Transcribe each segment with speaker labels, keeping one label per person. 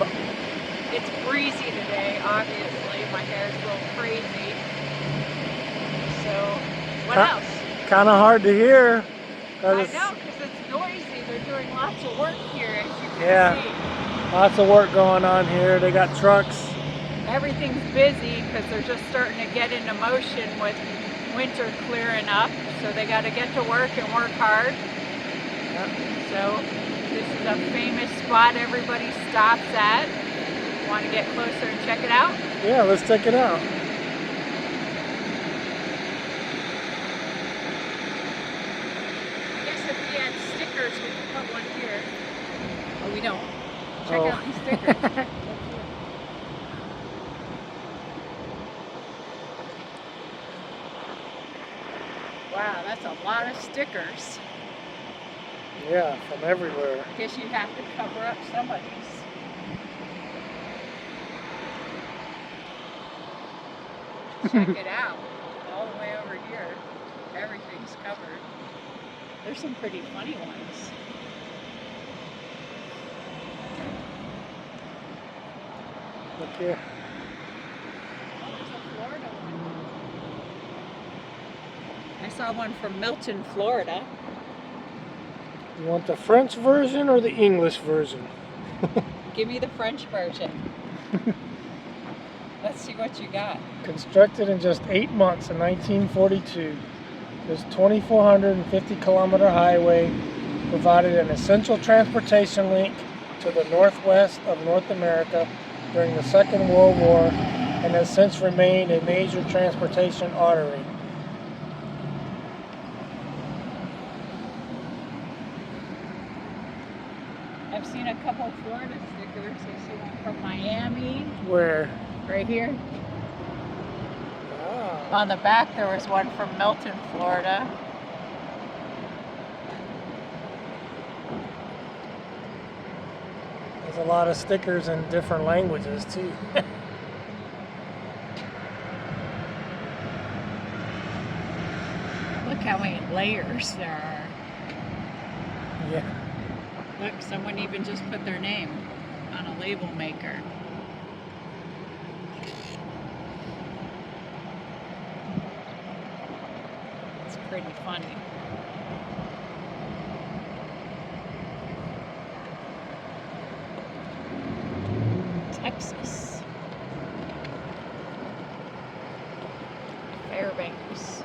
Speaker 1: It's breezy today, obviously. My hair's a little crazy. So, what else?
Speaker 2: Kind of hard to hear.
Speaker 1: I know, because it's noisy. They're doing lots of work here, as you can see.
Speaker 2: Lots of work going on here. They got trucks.
Speaker 1: Everything's busy because they're just starting to get into motion with winter clearing up. So they got to get to work and work hard.
Speaker 2: Yep.
Speaker 1: So this is a famous spot everybody stops at. Want to get closer and check it out?
Speaker 2: Yeah, let's check it out.
Speaker 1: I guess if we had stickers, we could put one here. Oh, we don't. Check out these stickers. Wow, that's a lot of stickers.
Speaker 2: Yeah, from everywhere.
Speaker 1: I guess you'd have to cover up somebody's. Check it out. All the way over here. Everything's covered. There's some pretty funny ones.
Speaker 2: Look here.
Speaker 1: Oh, there's a Florida one. I saw one from Milton, Florida.
Speaker 2: You want the French version or the English version?
Speaker 1: Give me the French version. Let's see what you got.
Speaker 2: Constructed in just 8 months in 1942, this 2,450-kilometer highway provided an essential transportation link to the northwest of North America during the Second World War and has since remained a major transportation artery.
Speaker 1: I've seen a couple Florida stickers. I see one from Miami.
Speaker 2: Where?
Speaker 1: Right here.
Speaker 2: Ah.
Speaker 1: On the back there was one from Milton, Florida.
Speaker 2: There's a lot of stickers in different languages too.
Speaker 1: Look how many layers there are.
Speaker 2: Yeah.
Speaker 1: Look, someone even just put their name on a label maker. It's pretty funny. Texas. Fairbanks.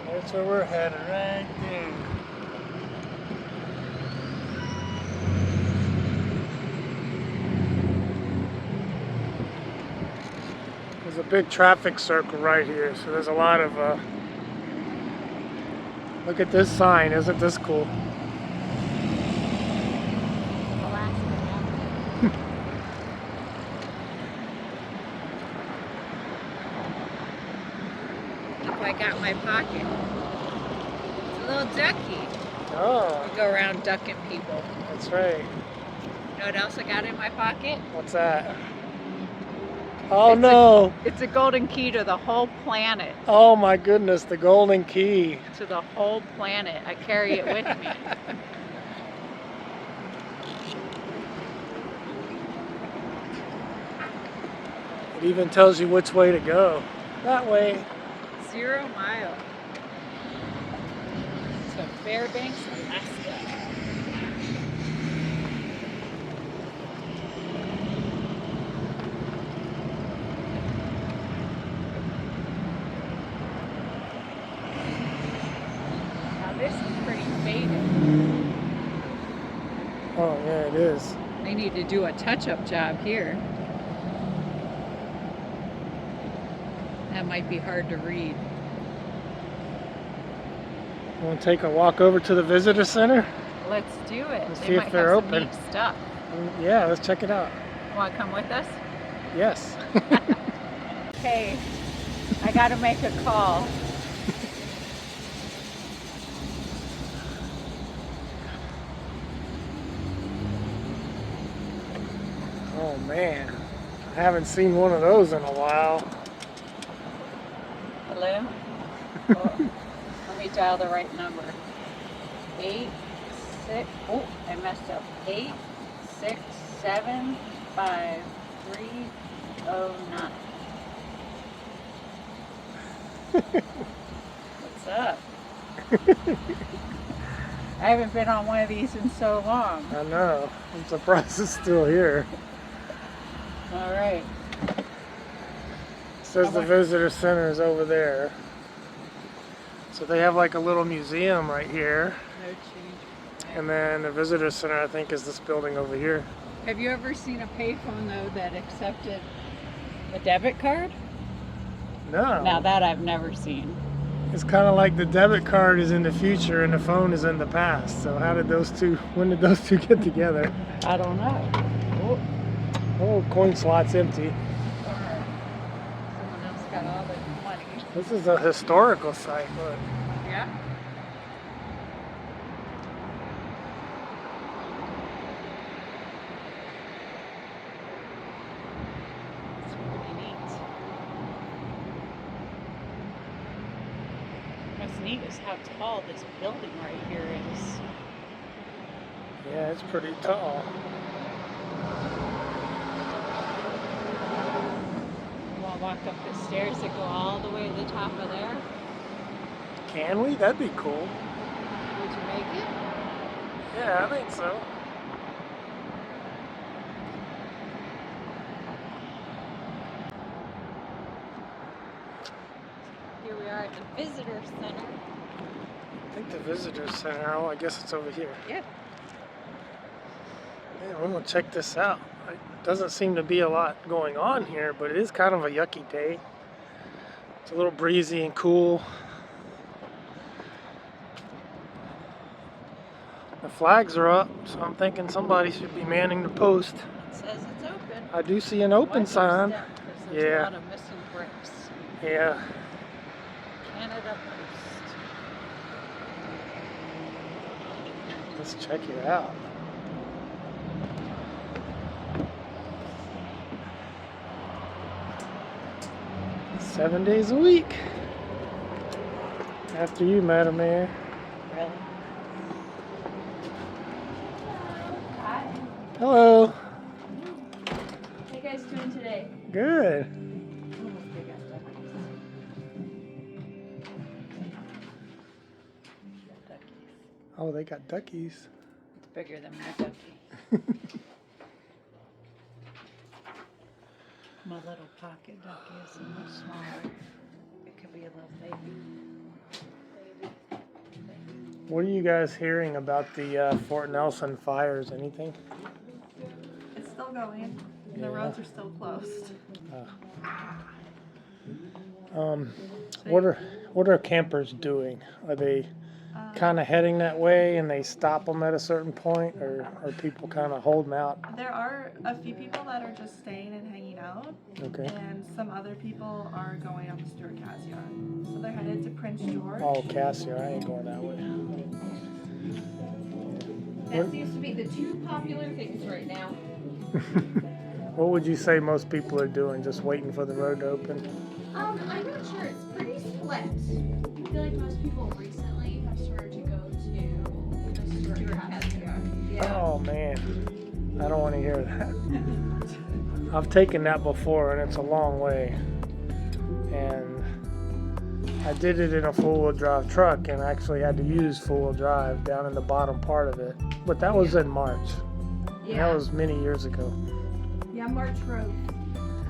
Speaker 2: That's where we're headed, right there. There's a big traffic circle right here, so there's a lot of, look at this sign, isn't this cool?
Speaker 1: Look, I got my pocket. It's a little ducky.
Speaker 2: Oh,
Speaker 1: I go around ducking people.
Speaker 2: that's right.
Speaker 1: You know what else I got in my pocket?
Speaker 2: What's that? Oh no!
Speaker 1: It's a golden key to the whole planet.
Speaker 2: Oh my goodness, the golden key.
Speaker 1: To the whole planet. I carry it with me.
Speaker 2: It even tells you which way to go. That way.
Speaker 1: 0 mile. To Fairbanks, Alaska. This is pretty faded.
Speaker 2: Oh yeah, it is.
Speaker 1: They need to do a touch-up job here. That might be hard to read.
Speaker 2: You want to take a walk over to the visitor center?
Speaker 1: Let's do it.
Speaker 2: Let's
Speaker 1: They
Speaker 2: see if
Speaker 1: might
Speaker 2: they're
Speaker 1: have some
Speaker 2: open.
Speaker 1: neat stuff.
Speaker 2: Yeah, let's check it out.
Speaker 1: Want to come with us?
Speaker 2: Yes.
Speaker 1: Okay, I got to make a call.
Speaker 2: Oh man, I haven't seen one of those in a while.
Speaker 1: Hello? Oh, let me dial the right number. 8, 6, oh, I messed up. 8, 6, 7, 5309. What's up? I haven't been on one of these in so long.
Speaker 2: I know. I'm surprised it's still here.
Speaker 1: All right.
Speaker 2: It says the visitor center is over there. So they have like a little museum right here.
Speaker 1: No change.
Speaker 2: And then the visitor center, I think, is this building over here.
Speaker 1: Have you ever seen a payphone though that accepted a debit card?
Speaker 2: No.
Speaker 1: Now that I've never seen.
Speaker 2: It's kind of like the debit card is in the future and the phone is in the past. So when did those two get together?
Speaker 1: I don't know.
Speaker 2: Oh, coin slot's empty.
Speaker 1: Someone else got all the money.
Speaker 2: This is a historical site, look.
Speaker 1: Yeah. It's pretty neat. What's neat is how tall this building right here is.
Speaker 2: Yeah, it's pretty tall.
Speaker 1: You want to walk up the stairs that go all the way to the top of there?
Speaker 2: Can we? That'd be cool.
Speaker 1: Would you make it?
Speaker 2: Yeah, I think so.
Speaker 1: Here we are at the visitor center.
Speaker 2: I think the visitor center, oh, I guess it's over here.
Speaker 1: Yeah.
Speaker 2: Yeah, we're gonna check this out. It doesn't seem to be a lot going on here, but it is kind of a yucky day. It's a little breezy and cool. The flags are up, so I'm thinking somebody should be manning the post.
Speaker 1: It says it's open.
Speaker 2: I do see an open sign.
Speaker 1: There's
Speaker 2: Yeah.
Speaker 1: a lot of missing bricks.
Speaker 2: Yeah.
Speaker 1: Canada Post.
Speaker 2: Let's check it out. Seven days a week. After you, Madam Mayor.
Speaker 1: Really?
Speaker 3: Hi.
Speaker 2: Hello.
Speaker 3: How you guys doing today?
Speaker 2: Good. Oh, they got duckies.
Speaker 1: It's bigger than my ducky. My little pocket ducky is much smaller. It could be a little baby.
Speaker 2: What are you guys hearing about the Fort Nelson fires? Anything?
Speaker 3: It's still going. The
Speaker 2: Yeah.
Speaker 3: roads are still closed.
Speaker 2: What are campers doing? Are they kind of heading that way and they stop them at a certain point, or are people kind of holding out?
Speaker 3: There are a few people that are just staying and hanging out,
Speaker 2: Okay.
Speaker 3: and some other people are going on the Stuart Cassiar. So they're headed to Prince George.
Speaker 2: Oh, Cassia, I ain't going that way.
Speaker 4: That seems to be the two popular things right now.
Speaker 2: What would you say most people are doing? Just waiting for the road to open?
Speaker 4: I'm not sure. It's pretty split. I feel like most people recently have started to go to the Stuart Cassiar. Yeah.
Speaker 2: Oh man, I don't want to hear that. I've taken that before and it's a long way. And I did it in a four-wheel drive truck and actually had to use four-wheel drive down in the bottom part of it. But that was in March. And that was many years ago.
Speaker 4: Yeah, March roads.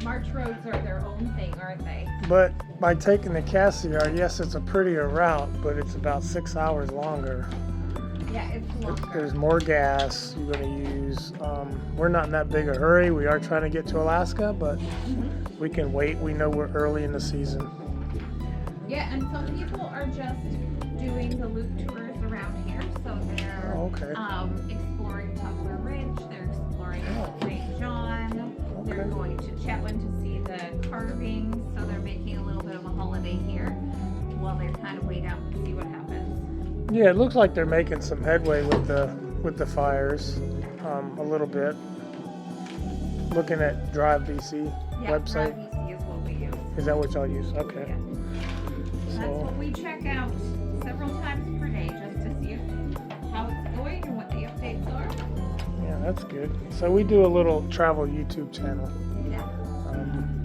Speaker 4: March roads are their own thing, aren't they?
Speaker 2: But by taking the Cassiar, yes, it's a prettier route, but it's about 6 hours longer.
Speaker 4: Yeah, it's longer.
Speaker 2: There's more gas you're going to use. We're not in that big a hurry. We are trying to get to Alaska, but we can wait. We know we're early in the season.
Speaker 4: Yeah, and some people are just doing the loop tours around here, so they're
Speaker 2: Oh, okay.
Speaker 4: exploring Tumbler Ridge, they're exploring St. John, they're
Speaker 2: Okay.
Speaker 4: going to Chetwynd to see the carvings, so they're making a little bit of a holiday here while they're kind of wait out and see what happens.
Speaker 2: Yeah, it looks like they're making some headway with the fires, a little bit. Looking at Drive BC
Speaker 4: Yeah,
Speaker 2: website.
Speaker 4: BC is what we use.
Speaker 2: Is that what y'all use? Okay.
Speaker 4: Yeah. That's
Speaker 2: So,
Speaker 4: what we check out several times per day just to see how it's going and what the updates are.
Speaker 2: yeah. that's good. So we do a little travel YouTube channel.
Speaker 4: Yeah.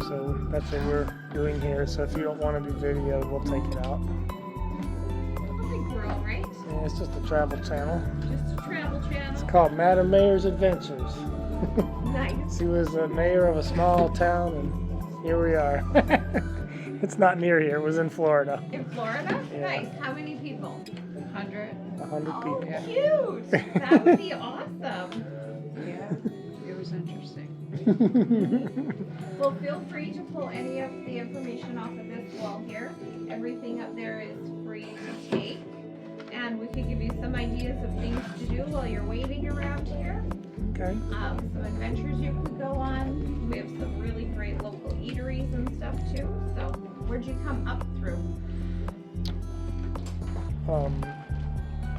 Speaker 2: So that's what we're doing here. So if you don't want to do video, we'll take it out.
Speaker 4: Big girl, right?
Speaker 2: Yeah, it's just a travel channel.
Speaker 4: Just a travel
Speaker 2: It's
Speaker 4: channel.
Speaker 2: called Madam Mayor's Adventures.
Speaker 4: Nice.
Speaker 2: She was a mayor of a small town, and here we are. It's not near here. It was in Florida.
Speaker 4: In Florida?
Speaker 2: Yeah.
Speaker 4: Nice. How many people?
Speaker 1: 100.
Speaker 2: 100
Speaker 4: Oh,
Speaker 2: people.
Speaker 4: cute. That would be awesome.
Speaker 1: Yeah, it was interesting.
Speaker 4: Well, feel free to pull any of the information off of this wall here. Everything up there is free to take. And we could give you some ideas of things to do while you're waiting around here.
Speaker 2: Okay.
Speaker 4: Some adventures you could go on. We have some really great local eateries and stuff too. So, where'd you come up through?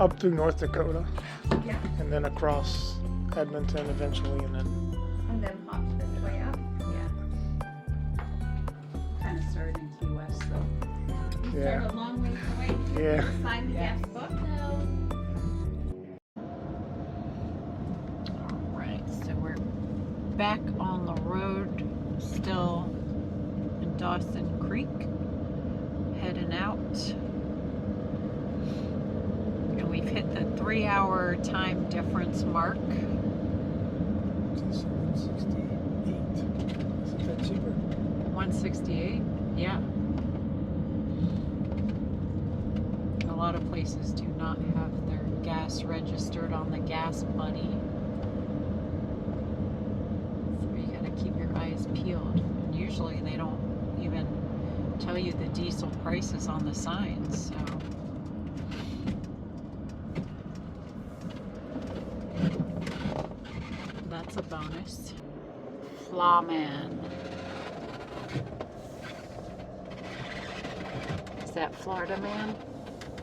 Speaker 2: Up through North Dakota,
Speaker 4: Yeah.
Speaker 2: and then across Edmonton eventually, and then
Speaker 4: And then popped this way up.
Speaker 1: Yeah. Kind of started in Key West, though.
Speaker 4: You
Speaker 2: Yeah.
Speaker 4: started a long ways away.
Speaker 2: Yeah.
Speaker 4: Sign the
Speaker 1: Yeah.
Speaker 4: guest book.
Speaker 1: Alright, so we're back on the road, still in Dawson Creek, heading out. And we've hit the 3-hour time difference mark.
Speaker 2: 168. Isn't that cheaper?
Speaker 1: 168, yeah. A lot of places do not have their gas registered on the gas buddy. So you gotta keep your eyes peeled. And usually they don't even tell you the diesel prices on the signs, so. That's a bonus. Flawman. Is that Florida man?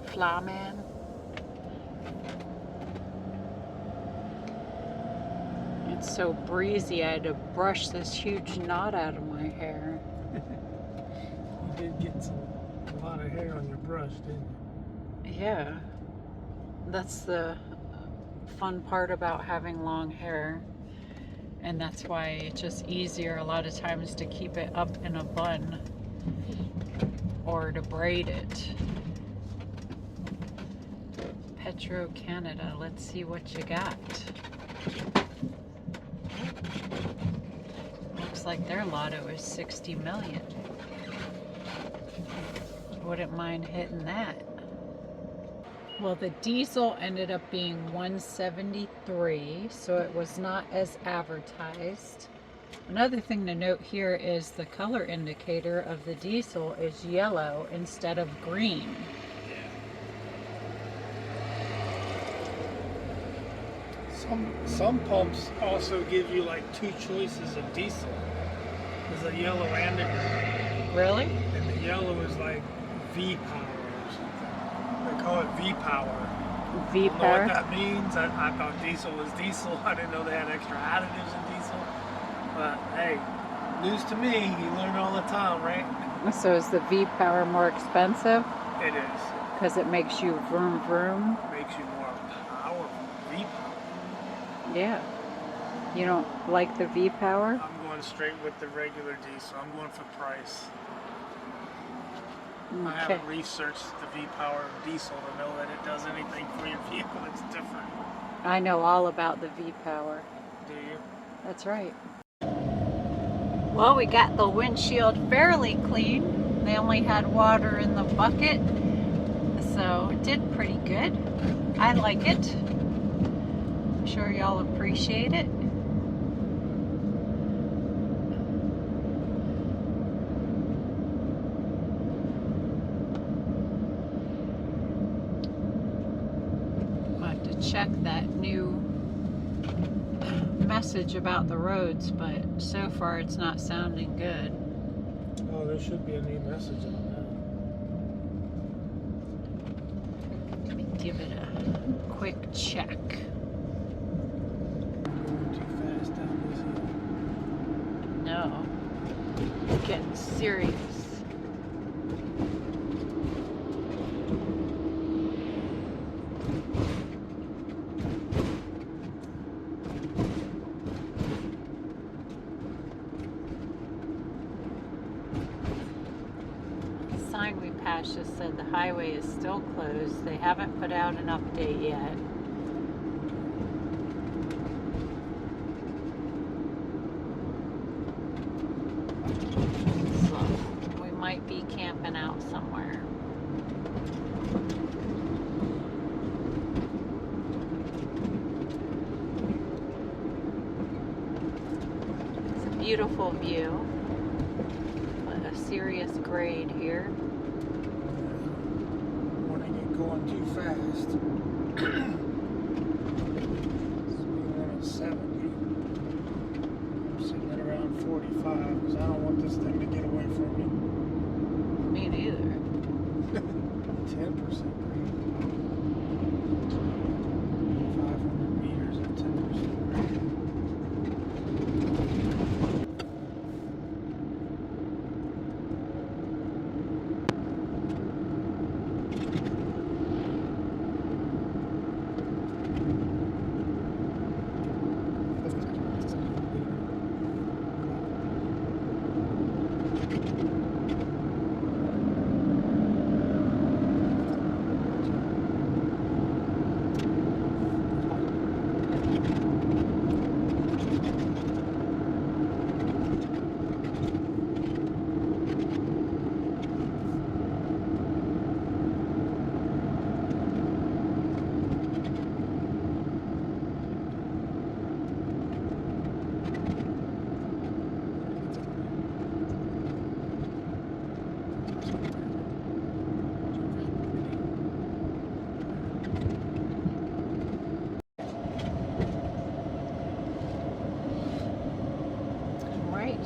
Speaker 1: Flawman? It's so breezy, I had to brush this huge knot out of my hair.
Speaker 2: You did get a lot of hair on your brush, didn't you?
Speaker 1: Yeah. That's the fun part about having long hair. And that's why it's just easier a lot of times to keep it up in a bun or to braid it. Petro Canada, let's see what you got. Looks like their lotto is 60 million. Wouldn't mind hitting that. Well, the diesel ended up being 173, so it was not as advertised. Another thing to note here is the color indicator of the diesel is yellow instead of green.
Speaker 2: Some pumps also give you like 2 choices of diesel. There's a yellow and a green.
Speaker 1: Really?
Speaker 2: And the yellow is like V power or something. They call it V power.
Speaker 1: V
Speaker 2: I don't know
Speaker 1: power?
Speaker 2: what that means. I thought diesel was diesel. I didn't know they had extra additives in diesel. But hey, news to me. You learn all the time, right?
Speaker 1: So is the V power more expensive?
Speaker 2: It is.
Speaker 1: Because it makes you vroom vroom?
Speaker 2: Makes you more powerful. V power.
Speaker 1: Yeah. You don't like the V power?
Speaker 2: I'm going straight with the regular diesel. I'm going for price. I
Speaker 1: Okay.
Speaker 2: haven't researched the V-Power diesel to know that it does anything for your vehicle. It's different.
Speaker 1: I know all about the V power.
Speaker 2: Do you?
Speaker 1: That's right. Well, we got the windshield fairly clean. They only had water in the bucket, so it did pretty good. I like it. I'm sure y'all appreciate it. I'll have to check that new message about the roads, but so far it's not sounding good.
Speaker 2: Oh, there should be a new message on
Speaker 1: Let me give it a quick check.
Speaker 2: that. Going too fast down this hill.
Speaker 1: No, it's getting serious. sign we passed just said the highway is still closed. They haven't put out an update yet. So we might be camping out somewhere. It's a beautiful view. A serious grade here.
Speaker 2: Want to get going too fast. Speed limit 70. I'm sitting at around 45 because I don't want this thing to get away from me.
Speaker 1: Me neither.
Speaker 2: 10% grade. 500 meters at 10% grade.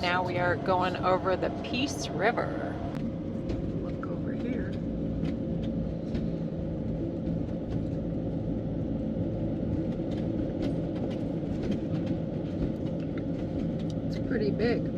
Speaker 1: Now we are going over the Peace River. Look over here. It's pretty big.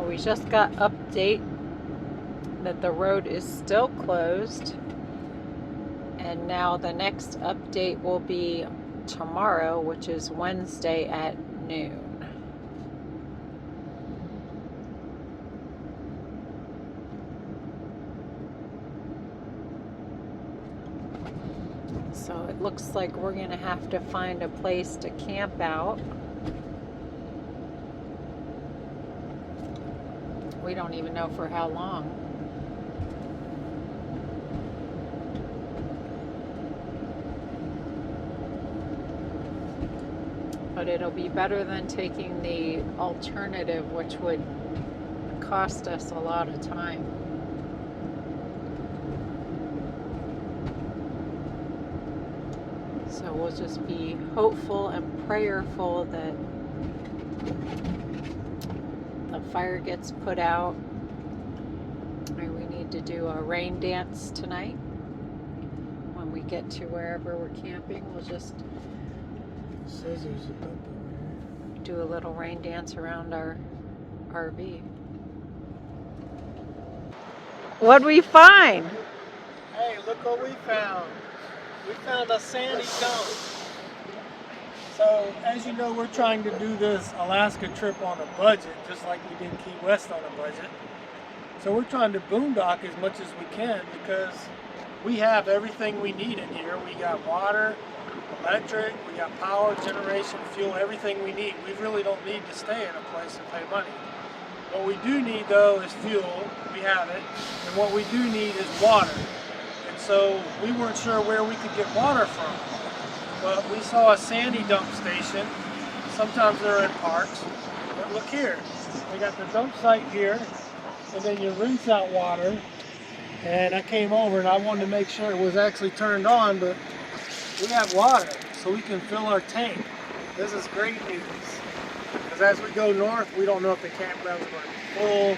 Speaker 1: We just got update that the road is still closed, and now the next update will be tomorrow, which is Wednesday at noon. So it looks like we're gonna have to find a place to camp out. We don't even know for how long. But it'll be better than taking the alternative, which would cost us a lot of time. So we'll just be hopeful and prayerful that the fire gets put out. And we need to do a rain dance tonight. When we get to wherever we're camping, we'll just do a little rain dance around our RV. What'd we find?
Speaker 2: Hey, look what we found. We found a sandy dump. So, as you know, we're trying to do this Alaska trip on a budget, just like we did Key West on a budget. So we're trying to boondock as much as we can because we have everything we need in here. We got water, electric, we got power, generation, fuel, everything we need. We really don't need to stay in a place and pay money. What we do need, though, is fuel. We have it. And what we do need is water. And so we weren't sure where we could get water from. But we saw a sandy dump station. Sometimes they're in parks. But look here, they got the dump site here, and then your rinse out water. And I came over and I wanted to make sure it was actually turned on, but we have water, so we can fill our tank. This is great news. Because as we go north, we don't know if the campgrounds are going to be full.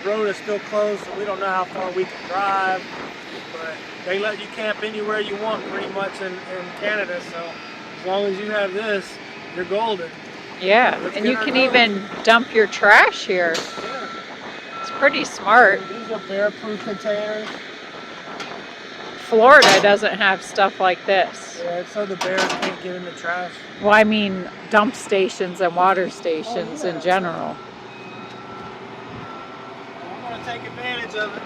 Speaker 2: The road is still closed, so we don't know how far we can drive. But they let you camp anywhere you want pretty much in Canada, so as long as you have this, you're golden.
Speaker 1: Yeah, and you can even dump your trash here.
Speaker 2: Yeah.
Speaker 1: It's pretty smart.
Speaker 2: These are bear-proof containers.
Speaker 1: Florida doesn't have stuff like this.
Speaker 2: Yeah, so the bears can't get in the trash.
Speaker 1: Well, I mean dump stations and water stations in general.
Speaker 2: I'm going to take advantage of it.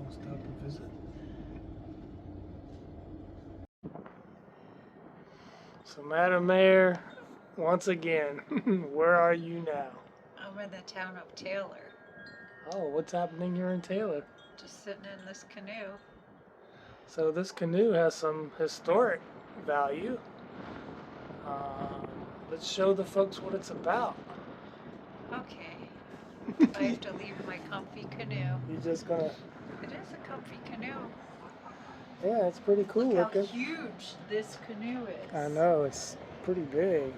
Speaker 2: I'll stop and visit. So, Madam Mayor, once again, where are you now?
Speaker 1: I'm in the town of Taylor,
Speaker 2: Oh, what's happening here in Taylor?
Speaker 1: just sitting in this canoe.
Speaker 2: So this canoe has some historic value. Let's show the folks what it's about.
Speaker 1: Okay. I have to leave my comfy canoe.
Speaker 2: You're just gonna...
Speaker 1: It is a comfy canoe.
Speaker 2: Yeah, it's pretty cool
Speaker 1: Look how
Speaker 2: looking.
Speaker 1: huge this canoe is.
Speaker 2: I know, it's pretty big.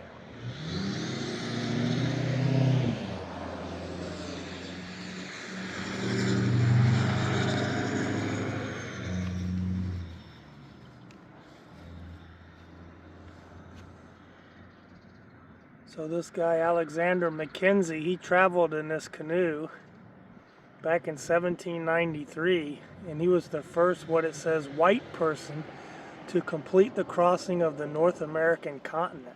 Speaker 2: So this guy, Alexander Mackenzie, he traveled in this canoe back in 1793, and he was the first, what it says, white person to complete the crossing of the North American continent.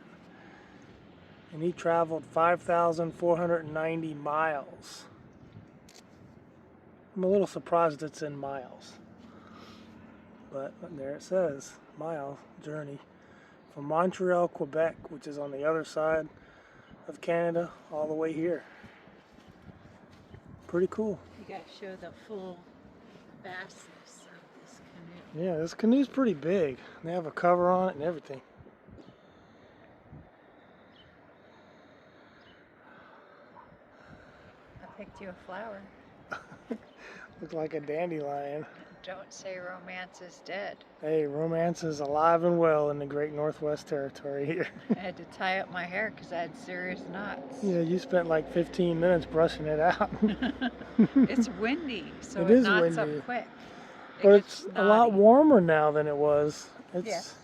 Speaker 2: And he traveled 5,490 miles. I'm a little surprised it's in miles, but there it says, mile journey from Montreal, Quebec, which is on the other side of Canada, all the way here. Pretty cool.
Speaker 1: You gotta show the full vastness of this canoe.
Speaker 2: Yeah, this canoe's pretty big. They have a cover on it and everything.
Speaker 1: I picked you a flower.
Speaker 2: Looks like a dandelion.
Speaker 1: Don't say romance is dead.
Speaker 2: Hey, romance is alive and well in the Great Northwest Territory here.
Speaker 1: I had to tie up my hair because I had serious knots.
Speaker 2: Yeah, you spent like 15 minutes brushing it out.
Speaker 1: It's windy, so
Speaker 2: It
Speaker 1: it
Speaker 2: is
Speaker 1: knots
Speaker 2: windy.
Speaker 1: up quick. It
Speaker 2: But
Speaker 1: gets
Speaker 2: it's a lot
Speaker 1: knotty.
Speaker 2: warmer now than it was.
Speaker 1: Yes.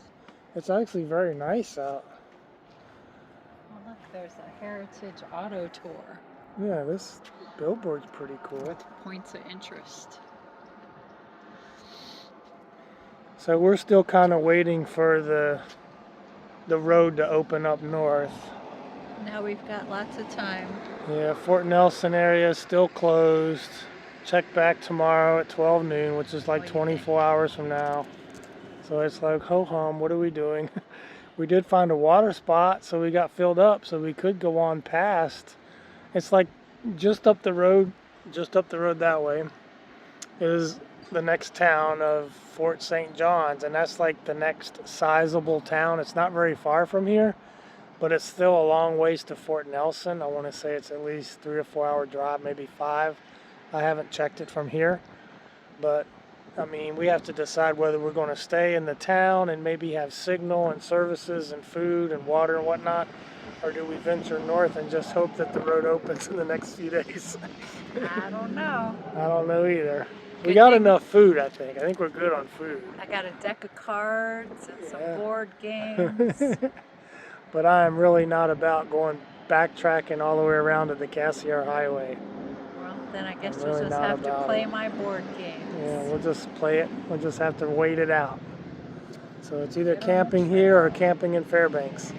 Speaker 2: It's actually very nice out.
Speaker 1: Oh, look, there's a Heritage Auto Tour.
Speaker 2: Yeah, this billboard's pretty cool.
Speaker 1: Points of interest.
Speaker 2: So we're still kind of waiting for the road to open up north.
Speaker 1: Now we've got lots of time.
Speaker 2: Yeah, Fort Nelson area is still closed. Check back tomorrow at 12 noon, which is like
Speaker 1: What do you
Speaker 2: 24 hours from now. So it's like, ho hum, what are we doing? We did find a water spot, so we got filled up, so we could go on past. It's like just up the road that way is the next town of Fort St. John's, and that's like the next sizable town. It's not very far from here, but it's still a long ways to Fort Nelson. I want to say it's at least 3 or 4 hour drive, maybe 5. I haven't checked it from here, but I mean, we have to decide whether we're going to stay in the town and maybe have signal and services and food and water and whatnot, or do we venture north and just hope that the road opens in the next few days?
Speaker 1: I don't know.
Speaker 2: I don't know either. We
Speaker 1: Good
Speaker 2: got
Speaker 1: thing-
Speaker 2: enough food, I think. I think we're good on food.
Speaker 1: I got a deck of cards and some
Speaker 2: Yeah.
Speaker 1: board games.
Speaker 2: But I am really not about going backtracking all the way around to the Cassiar Highway.
Speaker 1: Well, then I guess
Speaker 2: I'm
Speaker 1: we'll
Speaker 2: really
Speaker 1: just
Speaker 2: not
Speaker 1: have to
Speaker 2: about
Speaker 1: play
Speaker 2: it.
Speaker 1: my board games.
Speaker 2: Yeah, we'll just play it. We'll just have to wait it out. So it's either
Speaker 1: Get on the
Speaker 2: camping here or camping in Fairbanks.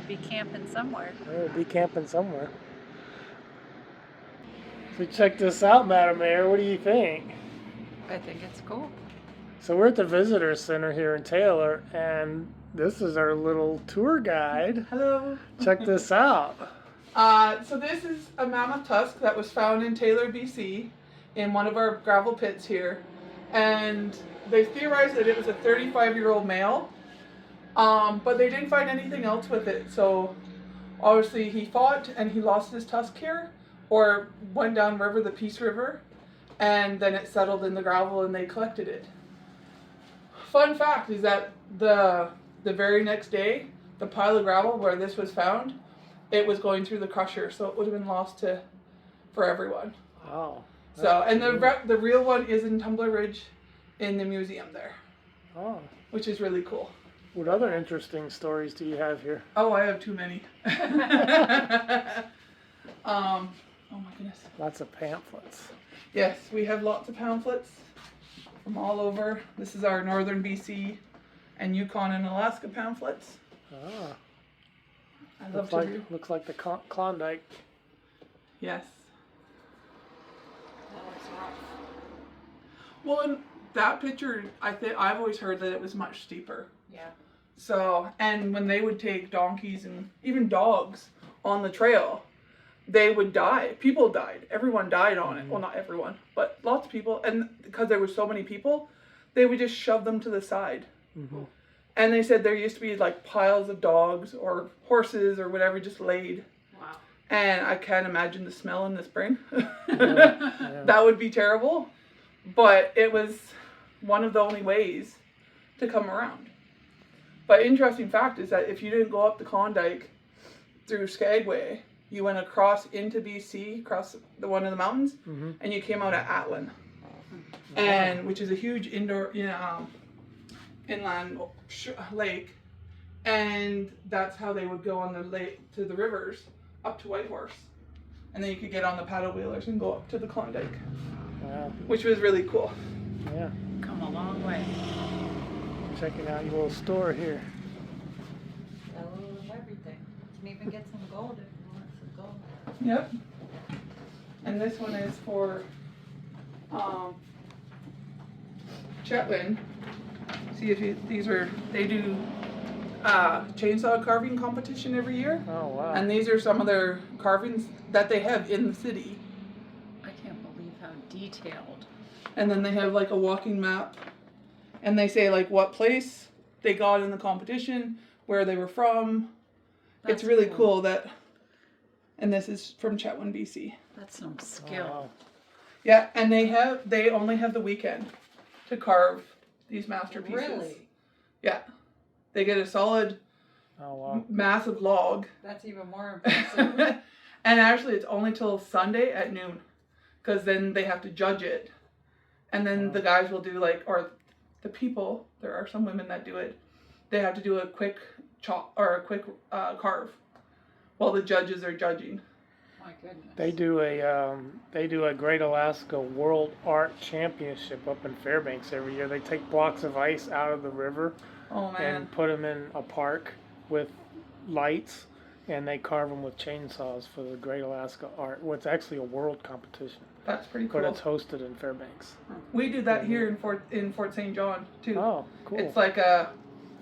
Speaker 1: Be camping somewhere.
Speaker 2: We'll be camping somewhere. So check this out, Madam Mayor. What do you think?
Speaker 1: I think it's cool.
Speaker 2: So we're at the visitor center here in Taylor, and this is our little tour guide.
Speaker 5: Hello.
Speaker 2: Check this out.
Speaker 5: So this is a mammoth tusk that was found in Taylor, BC, in one of our gravel pits here. and they theorized that it was a 35-year-old male. But they didn't find anything else with it, so obviously he fought and he lost his tusk here, or went downriver, the Peace River, and then it settled in the gravel and they collected it. Fun fact is that the very next day, the pile of gravel where this was found, it was going through the crusher, so it would have been lost for everyone.
Speaker 2: Wow.
Speaker 5: So, and the real one is in Tumbler Ridge in the museum there,
Speaker 2: Oh.
Speaker 5: which is really cool.
Speaker 2: What other interesting stories do you have here?
Speaker 5: Oh, I have too many. Oh my goodness.
Speaker 2: Lots of pamphlets.
Speaker 5: Yes, we have lots of pamphlets from all over. This is our northern BC and Yukon and Alaska pamphlets.
Speaker 2: Ah.
Speaker 5: I love to read.
Speaker 2: Looks like the Klondike.
Speaker 5: Yes.
Speaker 1: That looks rough.
Speaker 5: Well, in that picture, I've always heard that it was much steeper.
Speaker 1: Yeah.
Speaker 5: So, and when they would take donkeys and even dogs on the trail, they would die. People died. Everyone died on it. Well, not everyone, but lots of people. And because there were so many people, they would just shove them to the side.
Speaker 2: Mm-hmm.
Speaker 5: And they said there used to be like piles of dogs or horses or whatever just laid.
Speaker 1: Wow.
Speaker 5: And I can't imagine the smell in the spring.
Speaker 2: Yeah.
Speaker 5: That would be terrible. But it was one of the only ways to come around. But interesting fact is that if you didn't go up the Klondike through Skagway, you went across into BC, across the one of the mountains,
Speaker 2: Mm-hmm.
Speaker 5: and you came out at Atlin, and which is a huge inland lake, and that's how they would go on the lake to the rivers up to Whitehorse, and then you could get on the paddle wheelers and go up to the Klondike,
Speaker 2: Wow.
Speaker 5: which was really cool.
Speaker 2: Yeah.
Speaker 1: Come a long way.
Speaker 2: Checking out your little store here.
Speaker 1: A little of everything. You can even get some gold if you want some gold.
Speaker 5: Yep. And this one is for Chetwynd. See if they do chainsaw carving competition every year.
Speaker 2: Oh, wow.
Speaker 5: And these are some of their carvings that they have in the city.
Speaker 1: I can't believe how detailed.
Speaker 5: And then they have like a walking map. And they say like what place they got in the competition, where they were from.
Speaker 1: That's
Speaker 5: It's really
Speaker 1: cool.
Speaker 5: cool that, and this is from Chetwynd, BC.
Speaker 1: That's some
Speaker 2: Oh,
Speaker 1: skill.
Speaker 2: wow.
Speaker 5: Yeah, and they only have the weekend to carve these masterpieces.
Speaker 1: Really?
Speaker 5: Yeah. They get a solid,
Speaker 2: Oh, wow.
Speaker 5: massive log.
Speaker 1: That's even more impressive.
Speaker 5: And actually, it's only till Sunday at noon. Because then they have to judge it. And then the guys will do or the people, there are some women that do it, they have to do a quick chop or a quick carve while the judges are judging.
Speaker 1: My goodness.
Speaker 2: They do a Great Alaska World Art Championship up in Fairbanks every year. They take blocks of ice out of the river
Speaker 5: Oh man.
Speaker 2: and put them in a park with lights, and they carve them with chainsaws for the Great Alaska Art. Well, it's actually a world competition,
Speaker 5: That's pretty cool.
Speaker 2: but it's hosted in Fairbanks.
Speaker 5: We do that here in Fort St. John too.
Speaker 2: Oh, cool.
Speaker 5: It's like a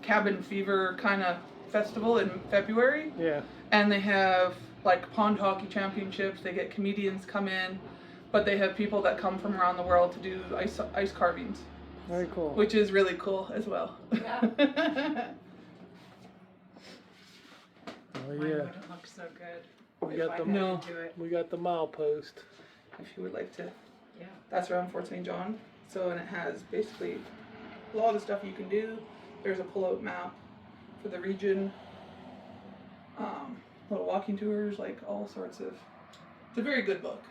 Speaker 5: cabin fever kind of festival in February.
Speaker 2: Yeah.
Speaker 5: And they have like pond hockey championships. They get comedians come in, but they have people that come from around the world to do ice carvings,
Speaker 2: Very cool.
Speaker 5: which is really cool as well.
Speaker 1: Yeah.
Speaker 2: Oh,
Speaker 1: Mine
Speaker 2: yeah.
Speaker 1: wouldn't look so good.
Speaker 2: We
Speaker 1: if
Speaker 2: got
Speaker 1: I
Speaker 2: the
Speaker 1: had
Speaker 5: No.
Speaker 1: to do it.
Speaker 2: We got the milepost.
Speaker 5: If you would like to,
Speaker 1: Yeah.
Speaker 5: that's around Fort St. John. So, and it has basically a lot of stuff you can do. There's a pull-out map for the region. Little walking tours, like all sorts of. It's a very good book.